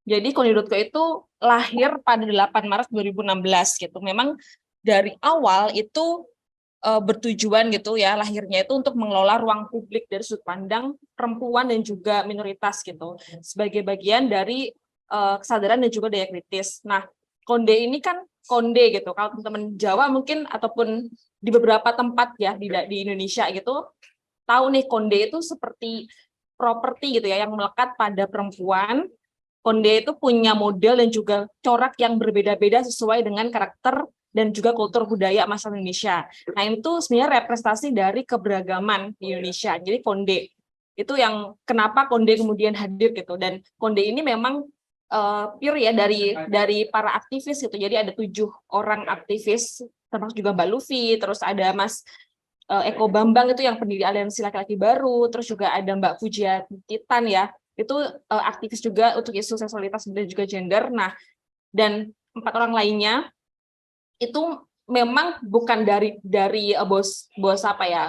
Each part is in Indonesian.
Jadi Konde.co itu lahir pada 8 Maret 2016 gitu. Memang dari awal itu bertujuan gitu ya, lahirnya itu untuk mengelola ruang publik dari sudut pandang perempuan dan juga minoritas gitu, sebagai bagian dari kesadaran dan juga daya kritis. Nah, Konde ini kan Konde gitu. Kalau teman-teman Jawa mungkin ataupun di beberapa tempat ya di Indonesia gitu, tahu nih Konde itu seperti properti gitu ya yang melekat pada perempuan. Konde itu punya model dan juga corak yang berbeda-beda sesuai dengan karakter dan juga kultur budaya masyarakat Indonesia. Nah, itu sebenarnya representasi dari keberagaman di Indonesia. Jadi Konde itu yang kenapa Konde kemudian hadir gitu. Dan Konde ini memang pure ya dari para aktivis gitu. Jadi ada 7 orang aktivis, termasuk juga Mbak Luffy, terus ada Mas Eko Bambang itu yang pendiri Aliansi Laki-Laki Baru, terus juga ada Mbak Fujia Titan ya, itu aktivis juga untuk isu seksualitas dan juga gender. Nah, dan 4 orang lainnya itu memang bukan dari bos apa ya,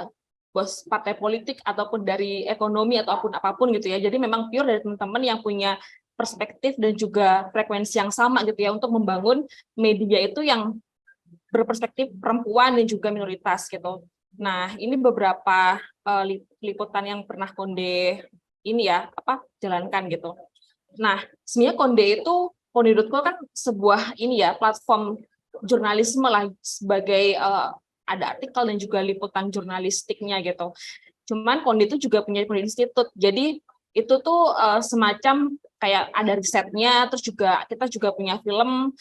bos partai politik ataupun dari ekonomi ataupun apapun gitu ya. Jadi memang pure dari teman-teman yang punya perspektif dan juga frekuensi yang sama gitu ya untuk membangun media itu yang berperspektif perempuan dan juga minoritas gitu. Nah, ini beberapa liputan yang pernah Konde ini ya jalankan gitu. Nah, sebenarnya Konde.co kan sebuah ini ya platform jurnalisme lah, sebagai ada artikel dan juga liputan jurnalistiknya gitu. Cuman Konde itu juga punya institut. Jadi itu tuh semacam kayak ada risetnya, terus juga kita juga punya film.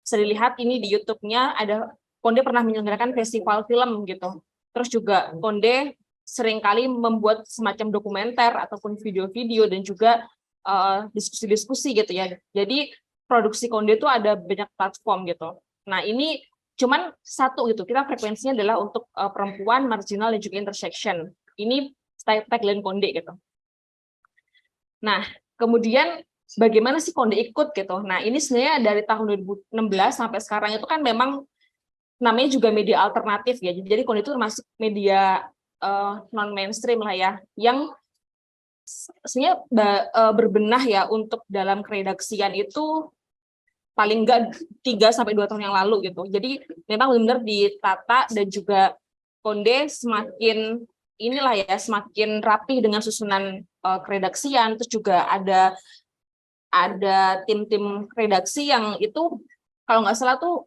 Bisa dilihat ini di YouTube-nya, ada Konde pernah menyelenggarakan festival film gitu. Terus juga Konde seringkali membuat semacam dokumenter ataupun video-video dan juga diskusi-diskusi gitu ya. Jadi produksi Konde itu ada banyak platform gitu. Nah, ini cuman satu gitu. Kita frekuensinya adalah untuk perempuan, marginal dan juga intersection. Ini tagline Konde gitu. Nah, kemudian bagaimana sih Konde ikut gitu. Nah, ini sebenarnya dari tahun 2016 sampai sekarang itu kan memang namanya juga media alternatif ya. Jadi Konde itu termasuk media non mainstream lah ya, yang sebenarnya berbenah ya untuk dalam keredaksian itu paling enggak 3-2 tahun yang lalu gitu. Jadi memang benar-benar ditata dan juga Konde semakin inilah ya, semakin rapi dengan susunan keredaksian. Terus juga ada tim-tim redaksi yang itu kalau nggak salah tuh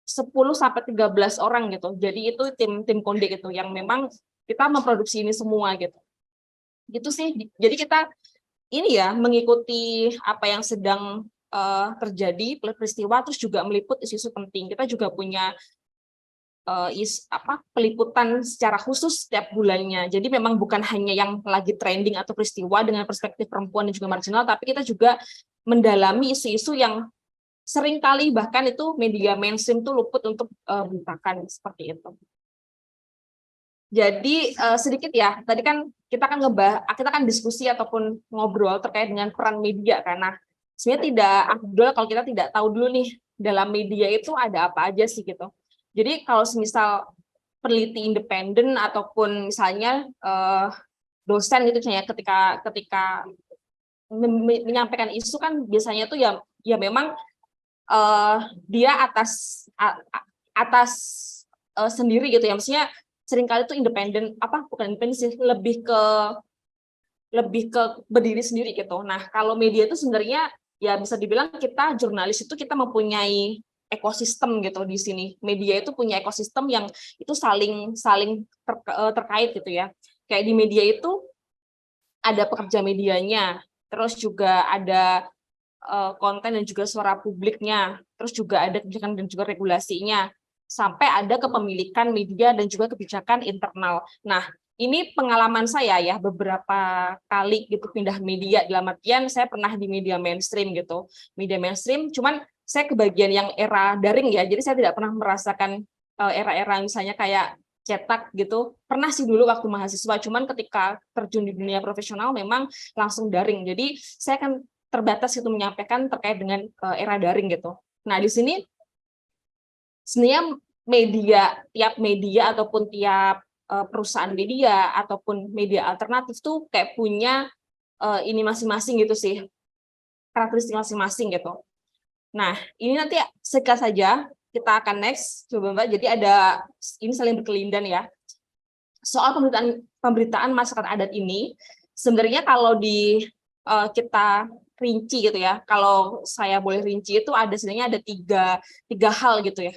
10-13 orang gitu. Jadi itu tim Konde gitu yang memang kita memproduksi ini semua gitu. Gitu sih. Jadi kita ini ya mengikuti apa yang sedang terjadi peristiwa, terus juga meliput isu-isu penting. Kita juga punya peliputan secara khusus setiap bulannya. Jadi memang bukan hanya yang lagi trending atau peristiwa dengan perspektif perempuan dan juga marginal, tapi kita juga mendalami isu-isu yang sering kali bahkan itu media mainstream tuh luput untuk beritakan seperti itu. Jadi sedikit ya, tadi kan kita kan diskusi ataupun ngobrol terkait dengan peran media, karena sebenarnya tidak afdol kalau kita tidak tahu dulu nih dalam media itu ada apa aja sih gitu. Jadi kalau misal peneliti independen ataupun misalnya dosen gitu ya, ketika menyampaikan isu kan biasanya tuh ya memang dia atas sendiri gitu ya, maksudnya seringkali itu independen bukan independen sih, lebih ke berdiri sendiri gitu. Nah, kalau media itu sebenarnya ya bisa dibilang kita jurnalis itu kita mempunyai ekosistem gitu di sini. Media itu punya ekosistem yang itu saling terkait gitu ya. Kayak di media itu ada pekerja medianya, terus juga ada konten dan juga suara publiknya, terus juga ada kebijakan dan juga regulasinya, sampai ada kepemilikan media dan juga kebijakan internal. Nah, ini pengalaman saya ya, beberapa kali gitu pindah media, dalam artian saya pernah di media mainstream gitu. Media mainstream, cuman saya kebagian yang era daring ya, jadi saya tidak pernah merasakan era-era misalnya kayak cetak gitu. Pernah sih dulu waktu mahasiswa, cuman ketika terjun di dunia profesional memang langsung daring. Jadi saya kan terbatas itu menyampaikan terkait dengan era daring gitu. Nah, di sini sebenarnya tiap media ataupun tiap perusahaan media ataupun media alternatif tuh kayak punya ini masing-masing gitu sih. karakteristik masing-masing gitu. Nah, ini nanti singkat saja kita akan next, coba Mbak. Jadi ada ini saling berkelindan ya. Soal pemberitaan masyarakat adat ini, sebenarnya kalau kita rinci gitu ya, kalau saya boleh rinci itu sebenarnya ada tiga hal gitu ya.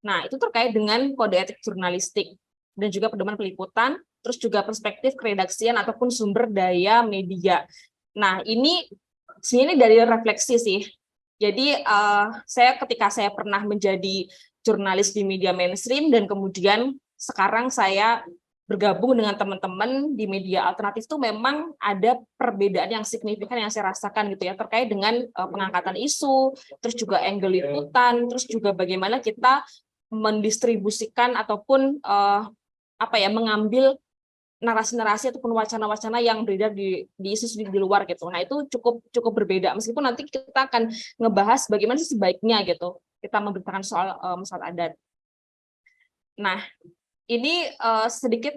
Nah, itu terkait dengan kode etik jurnalistik dan juga pedoman peliputan, terus juga perspektif keredaksian ataupun sumber daya media. Nah, ini sebenarnya dari refleksi sih. Jadi ketika saya pernah menjadi jurnalis di media mainstream dan kemudian sekarang saya bergabung dengan teman-teman di media alternatif itu memang ada perbedaan yang signifikan yang saya rasakan gitu ya terkait dengan pengangkatan isu, terus juga angle liputan, terus juga bagaimana kita mendistribusikan ataupun mengambil narasi-narasi ataupun wacana-wacana yang beredar di isu di luar gitu. Nah, itu cukup berbeda meskipun nanti kita akan ngebahas bagaimana sih sebaiknya gitu kita memberitakan soal masalah adat. Nah, ini sedikit